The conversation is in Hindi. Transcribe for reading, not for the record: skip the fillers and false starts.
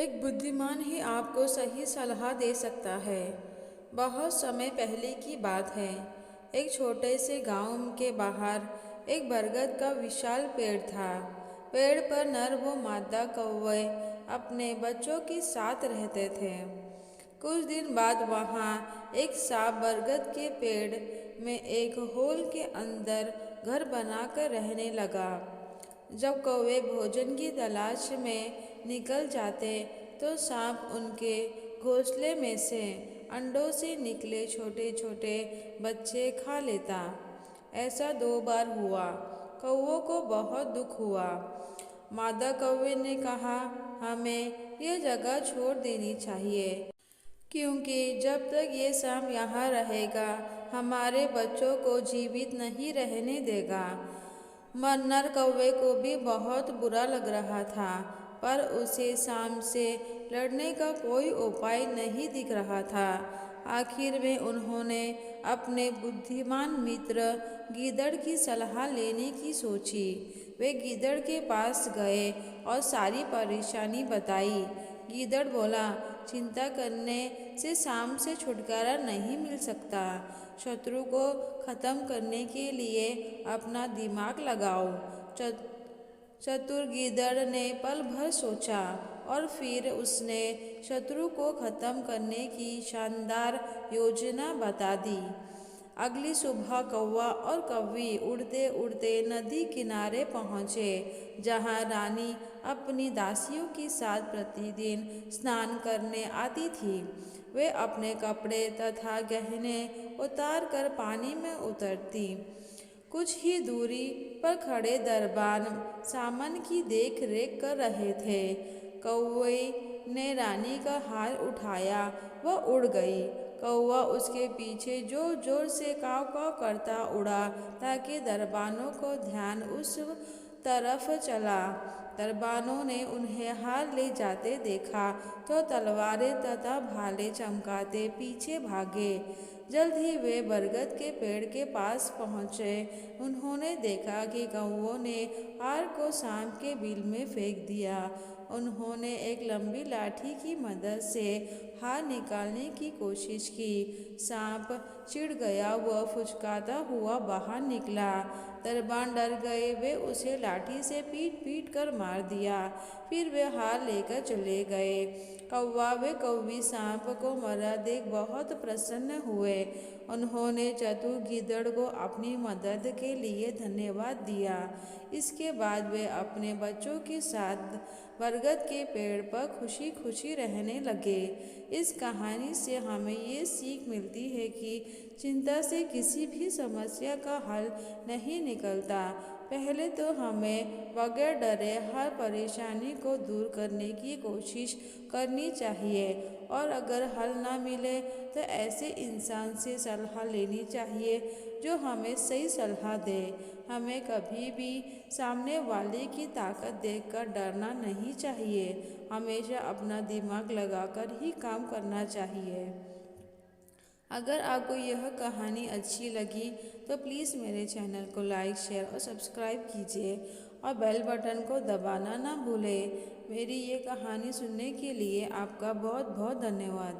एक बुद्धिमान ही आपको सही सलाह दे सकता है। बहुत समय पहले की बात है। एक छोटे से गांव के बाहर एक बरगद का विशाल पेड़ था। पेड़ पर नर व मादा कौवे अपने बच्चों के साथ रहते थे। कुछ दिन बाद वहाँ एक सांप बरगद के पेड़ में एक होल के अंदर घर बनाकर रहने लगा। जब कौवे भोजन की तलाश में निकल जाते तो सांप उनके घोंसले में से अंडों से निकले छोटे छोटे बच्चे खा लेता। ऐसा 2 बार हुआ। कौवों को बहुत दुख हुआ। मादा कौवे ने कहा, हमें यह जगह छोड़ देनी चाहिए, क्योंकि जब तक ये सांप यहाँ रहेगा हमारे बच्चों को जीवित नहीं रहने देगा। नर कौवे को भी बहुत बुरा लग रहा था, पर उसे सांप से लड़ने का कोई उपाय नहीं दिख रहा था। आखिर में उन्होंने अपने बुद्धिमान मित्र गीदड़ की सलाह लेने की सोची। वे गीदड़ के पास गए और सारी परेशानी बताई। गीदड़ बोला, चिंता करने से सांप से छुटकारा नहीं मिल सकता। शत्रु को खत्म करने के लिए अपना दिमाग लगाओ। चतुर गीदड़ ने पल भर सोचा और फिर उसने शत्रु को खत्म करने की शानदार योजना बता दी। अगली सुबह कौवा और कौवी उड़ते उड़ते नदी किनारे पहुँचे, जहाँ रानी अपनी दासियों के साथ प्रतिदिन स्नान करने आती थी। वे अपने कपड़े तथा गहने उतार कर पानी में उतरती। कुछ ही दूरी पर खड़े दरबान सामान की देख रेख कर रहे थे। कौवे ने रानी का हार उठाया, वह उड़ गई। कौवा उसके पीछे जोर जोर से काव काव करता उड़ा, ताकि दरबानों को ध्यान उस तरफ चला। दरबानों ने उन्हें हार ले जाते देखा तो तलवारें तथा भाले चमकाते पीछे भागे। जल्द ही वे बरगद के पेड़ के पास पहुँचे। उन्होंने देखा कि कौवों ने हार को सांप के बिल में फेंक दिया। उन्होंने एक लंबी लाठी की मदद से हार निकालने की कोशिश की। सांप चिढ़ गया, वह फुचकाता हुआ बाहर निकला। दरबान डर गए, वे उसे लाठी से पीट पीट कर मार दिया। फिर वे हार लेकर चले गए। कौवा व कौवी सांप को मरा देख बहुत प्रसन्न हुए। उन्होंने चतुर गीदड़ को अपनी मदद के लिए धन्यवाद दिया। इसके बाद वे अपने बच्चों के साथ बरगद के पेड़ पर खुशी खुशी रहने लगे। इस कहानी से हमें ये सीख मिलती है कि चिंता से किसी भी समस्या का हल नहीं निकलता। पहले तो हमें बगैर डरे हर परेशानी को दूर करने की कोशिश करनी चाहिए, और अगर हल ना मिले तो ऐसे इंसान से सलाह लेनी चाहिए जो हमें सही सलाह दे। हमें कभी भी सामने वाले की ताकत देखकर डरना नहीं चाहिए। हमेशा अपना दिमाग लगाकर ही काम करना चाहिए। अगर आपको यह कहानी अच्छी लगी तो प्लीज़ मेरे चैनल को लाइक, शेयर और सब्सक्राइब कीजिए और बेल बटन को दबाना ना भूलें। मेरी ये कहानी सुनने के लिए आपका बहुत बहुत धन्यवाद।